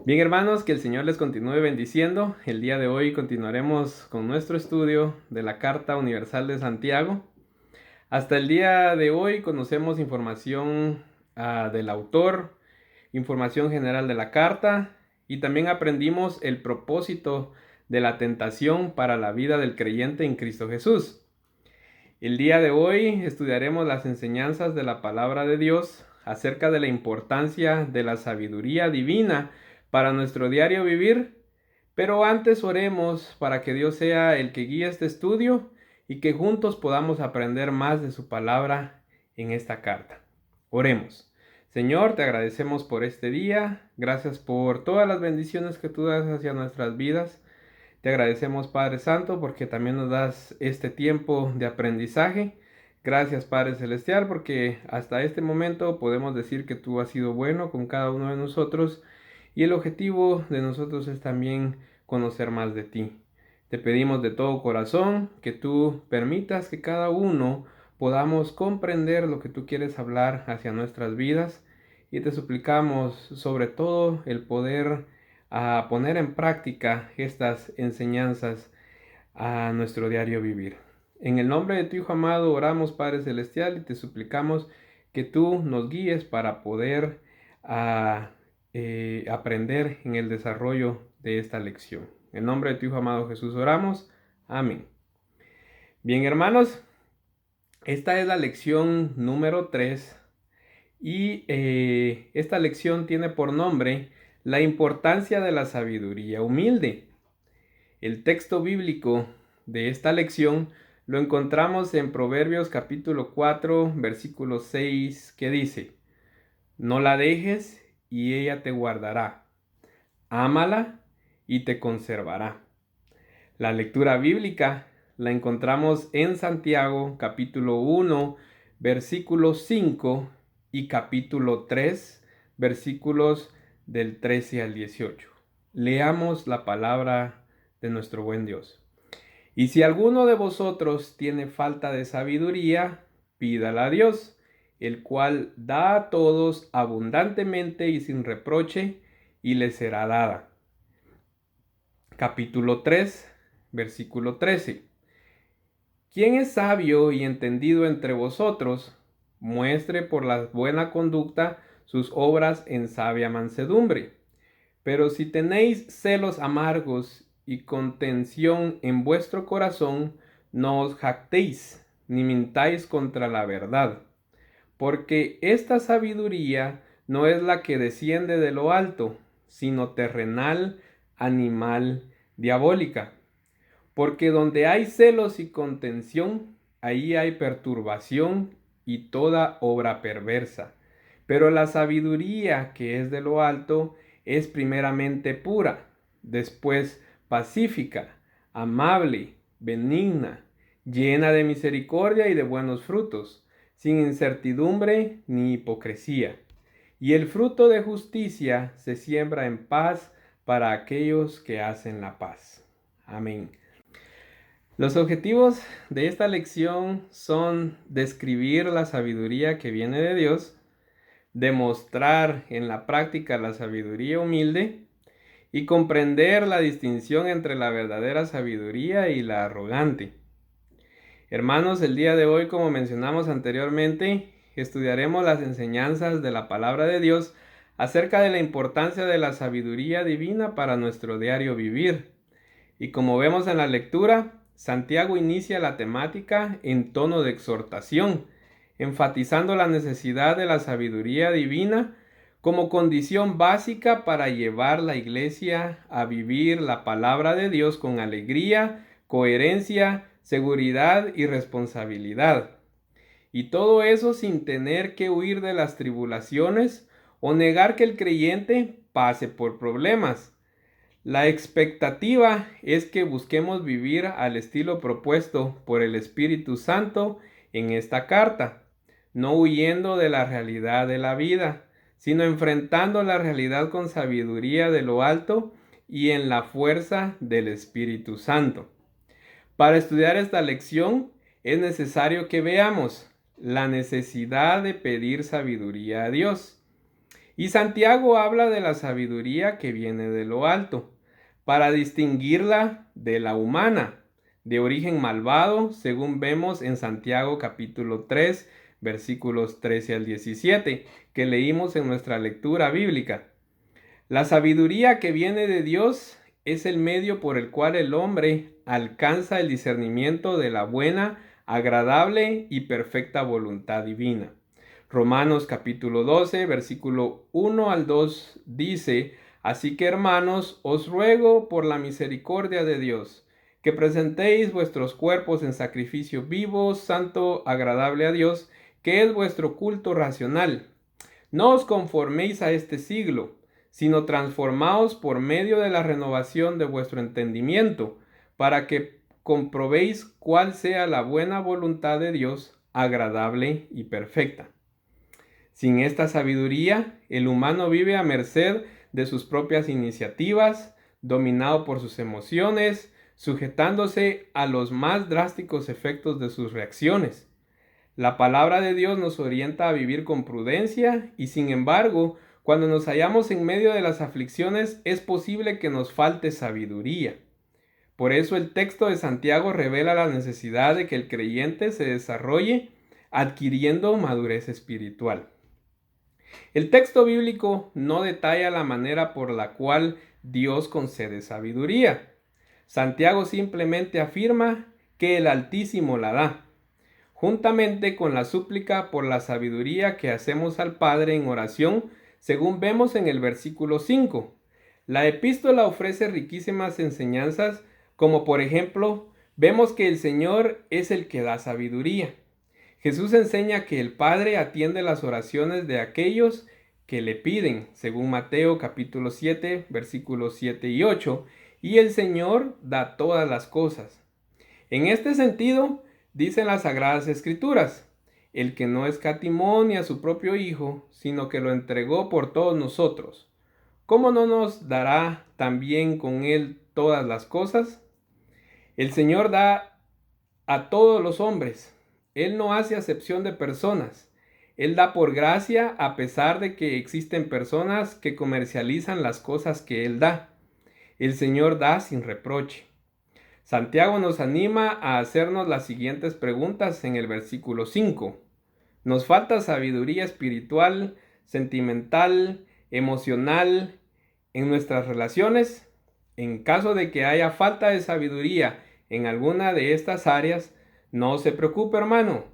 Bien, hermanos, que el Señor les continúe bendiciendo. El día de hoy continuaremos con nuestro estudio de la Carta Universal de Santiago. Hasta el día de hoy conocemos información del autor, información general de la carta y también aprendimos el propósito de la tentación para la vida del creyente en Cristo Jesús. El día de hoy estudiaremos las enseñanzas de la palabra de Dios acerca de la importancia de la sabiduría divina para nuestro diario vivir, pero antes oremos para que Dios sea el que guíe este estudio y que juntos podamos aprender más de su palabra en esta carta. Oremos. Señor, te agradecemos por este día, gracias por todas las bendiciones que tú das hacia nuestras vidas. Te agradecemos, Padre Santo, porque también nos das este tiempo de aprendizaje. Gracias, Padre Celestial, porque hasta este momento podemos decir que tú has sido bueno con cada uno de nosotros y el objetivo de nosotros es también conocer más de ti. Te pedimos de todo corazón que tú permitas que cada uno podamos comprender lo que tú quieres hablar hacia nuestras vidas y te suplicamos sobre todo el poder a poner en práctica estas enseñanzas a nuestro diario vivir. En el nombre de tu Hijo amado oramos, Padre Celestial, y te suplicamos que tú nos guíes para poder aprender en el desarrollo de esta lección. En nombre de tu Hijo amado Jesús oramos. Amén. Bien, hermanos, esta es la lección número 3 y esta lección tiene por nombre la importancia de la sabiduría humilde. El texto bíblico de esta lección lo encontramos en Proverbios capítulo 4, versículo 6, que dice: No la dejes y ella te guardará. Ámala y te conservará. La lectura bíblica la encontramos en Santiago capítulo 1, versículo 5 y capítulo 3, versículos del 13 al 18. Leamos la palabra de nuestro buen Dios. Y si alguno de vosotros tiene falta de sabiduría, pídala a Dios, el cual da a todos abundantemente y sin reproche, y le será dada. Capítulo 3, versículo 13. ¿Quién es sabio y entendido entre vosotros? Muestre por la buena conducta sus obras en sabia mansedumbre. Pero si tenéis celos amargos y contención en vuestro corazón, no os jactéis, ni mintáis contra la verdad. Porque esta sabiduría no es la que desciende de lo alto, sino terrenal, animal, diabólica. Porque donde hay celos y contención, ahí hay perturbación y toda obra perversa. Pero la sabiduría que es de lo alto es primeramente pura, después pacífica, amable, benigna, llena de misericordia y de buenos frutos, sin incertidumbre ni hipocresía. Y el fruto de justicia se siembra en paz para aquellos que hacen la paz. Amén. Los objetivos de esta lección son describir la sabiduría que viene de Dios, demostrar en la práctica la sabiduría humilde y comprender la distinción entre la verdadera sabiduría y la arrogante. Hermanos, el día de hoy, como mencionamos anteriormente, estudiaremos las enseñanzas de la palabra de Dios acerca de la importancia de la sabiduría divina para nuestro diario vivir. Y como vemos en la lectura, Santiago inicia la temática en tono de exhortación, enfatizando la necesidad de la sabiduría divina como condición básica para llevar la iglesia a vivir la palabra de Dios con alegría, coherencia, seguridad y responsabilidad. Y todo eso sin tener que huir de las tribulaciones o negar que el creyente pase por problemas. La expectativa es que busquemos vivir al estilo propuesto por el Espíritu Santo en esta carta, no huyendo de la realidad de la vida, sino enfrentando la realidad con sabiduría de lo alto y en la fuerza del Espíritu Santo. Para estudiar esta lección es necesario que veamos la necesidad de pedir sabiduría a Dios. Y Santiago habla de la sabiduría que viene de lo alto, para distinguirla de la humana, de origen malvado, según vemos en Santiago capítulo 3, versículos 13 al 17, que leímos en nuestra lectura bíblica. La sabiduría que viene de Dios es el medio por el cual el hombre alcanza el discernimiento de la buena, agradable y perfecta voluntad divina. Romanos capítulo 12, versículo 1 al 2 dice: Así que, hermanos, os ruego por la misericordia de Dios, que presentéis vuestros cuerpos en sacrificio vivo, santo, agradable a Dios, que es vuestro culto racional. No os conforméis a este siglo, sino transformaos por medio de la renovación de vuestro entendimiento, para que comprobéis cuál sea la buena voluntad de Dios, agradable y perfecta. Sin esta sabiduría, el humano vive a merced de sus propias iniciativas, dominado por sus emociones, sujetándose a los más drásticos efectos de sus reacciones. La palabra de Dios nos orienta a vivir con prudencia y, sin embargo, cuando nos hallamos en medio de las aflicciones, es posible que nos falte sabiduría. Por eso el texto de Santiago revela la necesidad de que el creyente se desarrolle adquiriendo madurez espiritual. El texto bíblico no detalla la manera por la cual Dios concede sabiduría. Santiago simplemente afirma que el Altísimo la da, juntamente con la súplica por la sabiduría que hacemos al Padre en oración, según vemos en el versículo 5. La epístola ofrece riquísimas enseñanzas, como por ejemplo, vemos que el Señor es el que da sabiduría. Jesús enseña que el Padre atiende las oraciones de aquellos que le piden, según Mateo capítulo 7, versículos 7 y 8, y el Señor da todas las cosas. En este sentido, dicen las Sagradas Escrituras: el que no escatimó ni a su propio Hijo, sino que lo entregó por todos nosotros, ¿cómo no nos dará también con él todas las cosas? El Señor da a todos los hombres. Él no hace acepción de personas. Él da por gracia, a pesar de que existen personas que comercializan las cosas que Él da. El Señor da sin reproche. Santiago nos anima a hacernos las siguientes preguntas en el versículo 5. ¿Nos falta sabiduría espiritual, sentimental, emocional en nuestras relaciones? En caso de que haya falta de sabiduría en alguna de estas áreas, no se preocupe, hermano.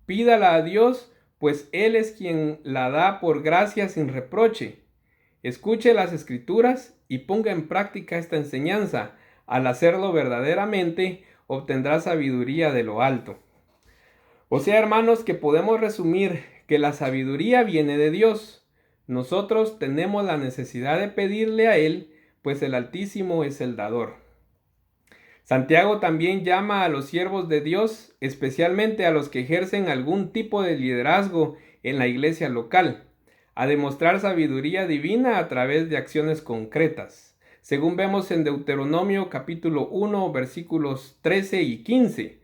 Pídala a Dios, pues Él es quien la da por gracia sin reproche. Escuche las Escrituras y ponga en práctica esta enseñanza. Al hacerlo verdaderamente, obtendrá sabiduría de lo alto. O sea, hermanos, que podemos resumir que la sabiduría viene de Dios. Nosotros tenemos la necesidad de pedirle a Él, pues el Altísimo es el dador. Santiago también llama a los siervos de Dios, especialmente a los que ejercen algún tipo de liderazgo en la iglesia local, a demostrar sabiduría divina a través de acciones concretas, según vemos en Deuteronomio capítulo 1, versículos 13 y 15.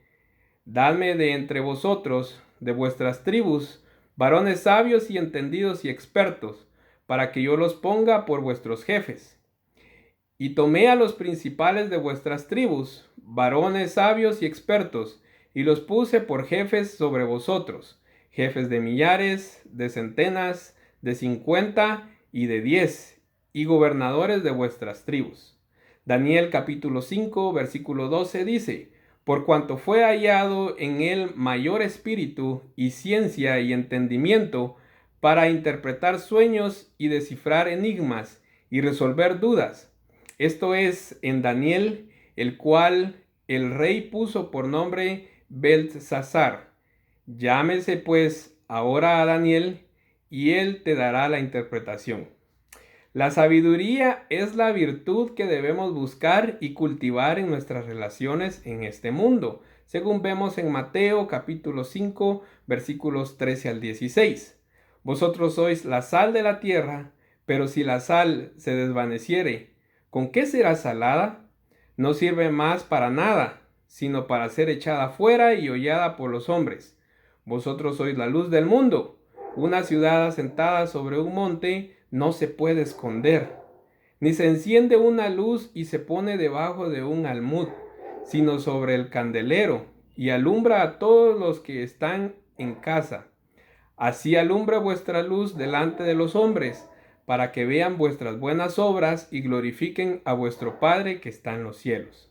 Dadme de entre vosotros, de vuestras tribus, varones sabios y entendidos y expertos, para que yo los ponga por vuestros jefes. Y tomé a los principales de vuestras tribus, varones sabios y expertos, y los puse por jefes sobre vosotros, jefes de millares, de centenas, de 50 y de 10, y gobernadores de vuestras tribus. Daniel capítulo 5, versículo 12 dice: por cuanto fue hallado en él mayor espíritu y ciencia y entendimiento para interpretar sueños y descifrar enigmas y resolver dudas. Esto es en Daniel, el cual el rey puso por nombre Beltsasar. Llámese pues ahora a Daniel, y él te dará la interpretación. La sabiduría es la virtud que debemos buscar y cultivar en nuestras relaciones en este mundo, según vemos en Mateo capítulo 5, versículos 13 al 16. Vosotros sois la sal de la tierra, pero si la sal se desvaneciere, ¿con qué será salada? No sirve más para nada, sino para ser echada fuera y hollada por los hombres. Vosotros sois la luz del mundo. Una ciudad asentada sobre un monte no se puede esconder, ni se enciende una luz y se pone debajo de un almud, sino sobre el candelero, y alumbra a todos los que están en casa. Así alumbra vuestra luz delante de los hombres, para que vean vuestras buenas obras y glorifiquen a vuestro Padre que está en los cielos.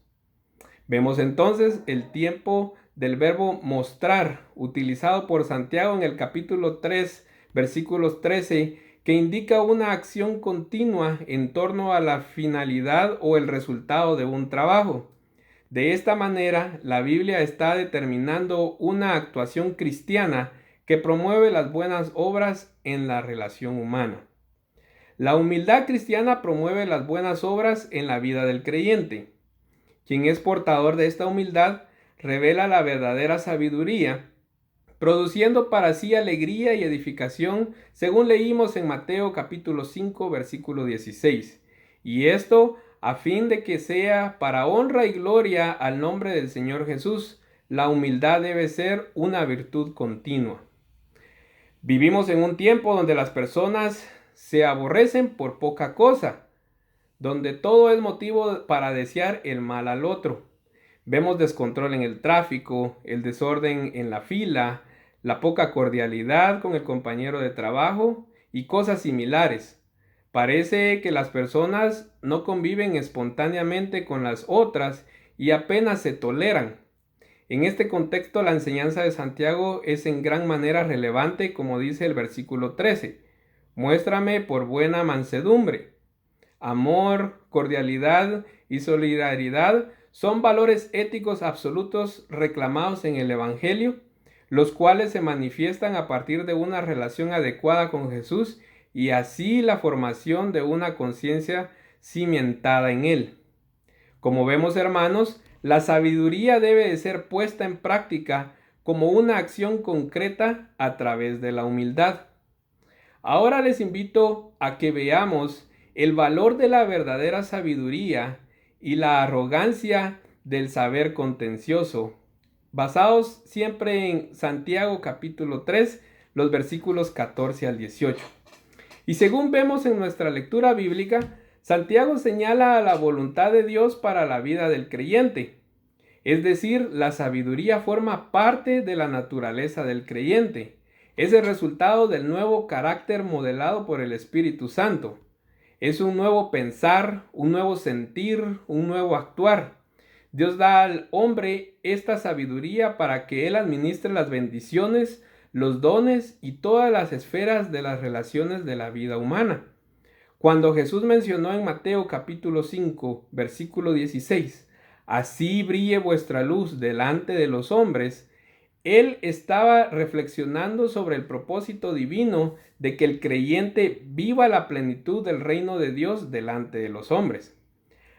Vemos entonces el tiempo del verbo mostrar, utilizado por Santiago en el capítulo 3, versículos 13, que indica una acción continua en torno a la finalidad o el resultado de un trabajo. De esta manera, la Biblia está determinando una actuación cristiana que promueve las buenas obras en la relación humana. La humildad cristiana promueve las buenas obras en la vida del creyente. Quien es portador de esta humildad revela la verdadera sabiduría, produciendo para sí alegría y edificación, según leímos en Mateo capítulo 5, versículo 16. Y esto a fin de que sea para honra y gloria al nombre del Señor Jesús. La humildad debe ser una virtud continua. Vivimos en un tiempo donde las personas se aborrecen por poca cosa, donde todo es motivo para desear el mal al otro. Vemos descontrol en el tráfico, el desorden en la fila, la poca cordialidad con el compañero de trabajo y cosas similares. Parece que las personas no conviven espontáneamente con las otras y apenas se toleran. En este contexto, la enseñanza de Santiago es en gran manera relevante, como dice el versículo 13. Muéstrame por buena mansedumbre. Amor, cordialidad y solidaridad son valores éticos absolutos reclamados en el Evangelio, los cuales se manifiestan a partir de una relación adecuada con Jesús y así la formación de una conciencia cimentada en Él. Como vemos, hermanos, la sabiduría debe de ser puesta en práctica como una acción concreta a través de la humildad. Ahora les invito a que veamos el valor de la verdadera sabiduría y la arrogancia del saber contencioso, basados siempre en Santiago capítulo 3, los versículos 14 al 18. Y según vemos en nuestra lectura bíblica, Santiago señala a la voluntad de Dios para la vida del creyente. Es decir, la sabiduría forma parte de la naturaleza del creyente. Es el resultado del nuevo carácter modelado por el Espíritu Santo. Es un nuevo pensar, un nuevo sentir, un nuevo actuar. Dios da al hombre esta sabiduría para que él administre las bendiciones, los dones y todas las esferas de las relaciones de la vida humana. Cuando Jesús mencionó en Mateo capítulo 5, versículo 16, así brille vuestra luz delante de los hombres, él estaba reflexionando sobre el propósito divino de que el creyente viva la plenitud del reino de Dios delante de los hombres.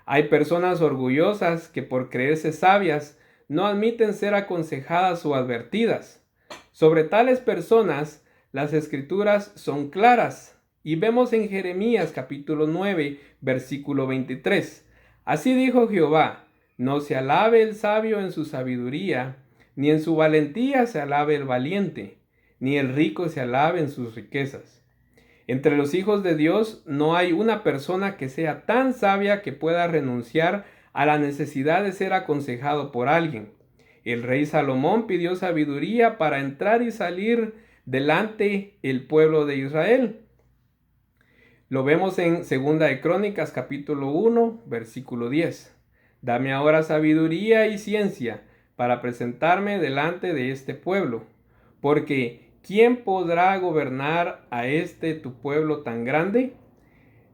Hay personas orgullosas que por creerse sabias no admiten ser aconsejadas o advertidas. Sobre tales personas, las escrituras son claras. Y vemos en Jeremías capítulo 9, versículo 23. Así dijo Jehová, no se alabe el sabio en su sabiduría, ni en su valentía se alabe el valiente, ni el rico se alabe en sus riquezas. Entre los hijos de Dios no hay una persona que sea tan sabia que pueda renunciar a la necesidad de ser aconsejado por alguien. El rey Salomón pidió sabiduría para entrar y salir delante el pueblo de Israel. Lo vemos en Segunda de Crónicas capítulo 1, versículo 10. Dame ahora sabiduría y ciencia para presentarme delante de este pueblo, porque ¿quién podrá gobernar a este tu pueblo tan grande?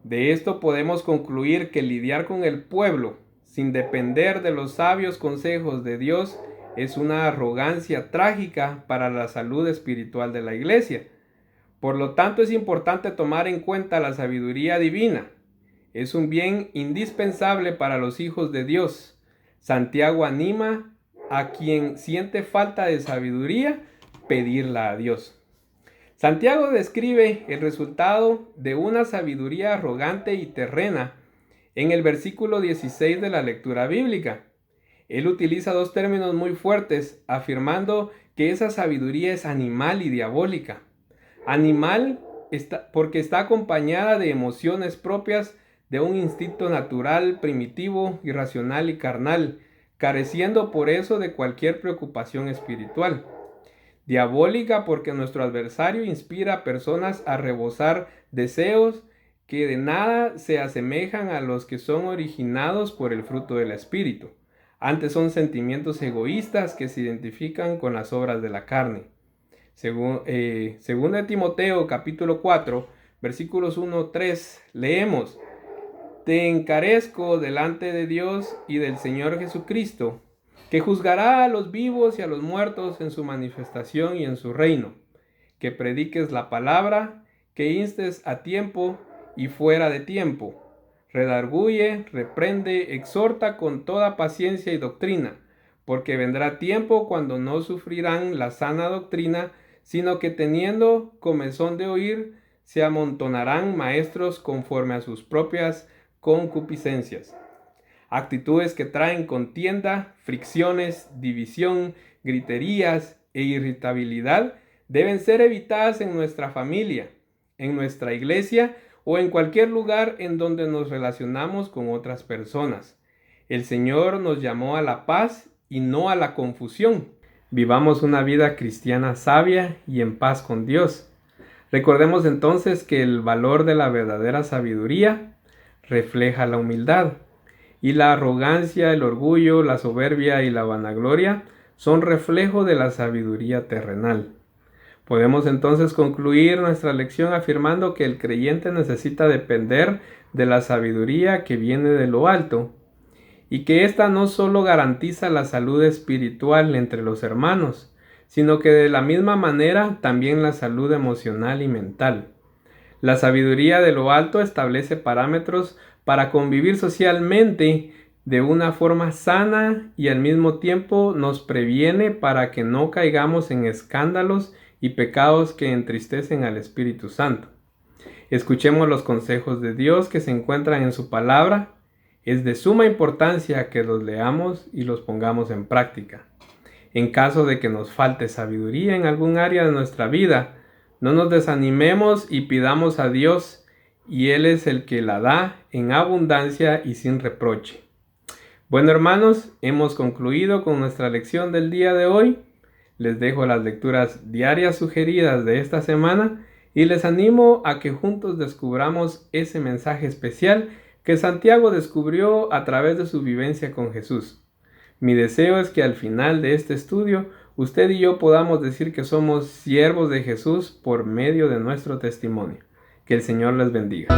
De esto podemos concluir que lidiar con el pueblo sin depender de los sabios consejos de Dios es una arrogancia trágica para la salud espiritual de la iglesia. Por lo tanto, es importante tomar en cuenta la sabiduría divina. Es un bien indispensable para los hijos de Dios. Santiago anima a quien siente falta de sabiduría, pedirla a Dios. Santiago describe el resultado de una sabiduría arrogante y terrena en el versículo 16 de la lectura bíblica. Él utiliza dos términos muy fuertes, afirmando que esa sabiduría es animal y diabólica. Animal porque está acompañada de emociones propias de un instinto natural, primitivo, irracional y carnal, careciendo por eso de cualquier preocupación espiritual. Diabólica porque nuestro adversario inspira a personas a rebosar deseos que de nada se asemejan a los que son originados por el fruto del Espíritu. Antes son sentimientos egoístas que se identifican con las obras de la carne. Según Timoteo capítulo 4, versículos 1-3, leemos: Te encarezco delante de Dios y del Señor Jesucristo, que juzgará a los vivos y a los muertos en su manifestación y en su reino, que prediques la palabra, que instes a tiempo y fuera de tiempo, redarguye, reprende, exhorta con toda paciencia y doctrina, porque vendrá tiempo cuando no sufrirán la sana doctrina, sino que teniendo comezón de oír, se amontonarán maestros conforme a sus propias concupiscencias. Actitudes que traen contienda, fricciones, división, griterías e irritabilidad deben ser evitadas en nuestra familia, en nuestra iglesia o en cualquier lugar en donde nos relacionamos con otras personas. El Señor nos llamó a la paz y no a la confusión. Vivamos una vida cristiana sabia y en paz con Dios. Recordemos entonces que el valor de la verdadera sabiduría refleja la humildad, y la arrogancia, el orgullo, la soberbia y la vanagloria son reflejo de la sabiduría terrenal. Podemos entonces concluir nuestra lección afirmando que el creyente necesita depender de la sabiduría que viene de lo alto, y que ésta no solo garantiza la salud espiritual entre los hermanos, sino que de la misma manera también la salud emocional y mental. La sabiduría de lo alto establece parámetros para convivir socialmente de una forma sana y al mismo tiempo nos previene para que no caigamos en escándalos y pecados que entristecen al Espíritu Santo. Escuchemos los consejos de Dios que se encuentran en su palabra. Es de suma importancia que los leamos y los pongamos en práctica. En caso de que nos falte sabiduría en algún área de nuestra vida, no nos desanimemos y pidamos a Dios, y Él es el que la da en abundancia y sin reproche. Bueno, hermanos, hemos concluido con nuestra lección del día de hoy. Les dejo las lecturas diarias sugeridas de esta semana y les animo a que juntos descubramos ese mensaje especial que Santiago descubrió a través de su vivencia con Jesús. Mi deseo es que al final de este estudio usted y yo podamos decir que somos siervos de Jesús por medio de nuestro testimonio. Que el Señor les bendiga.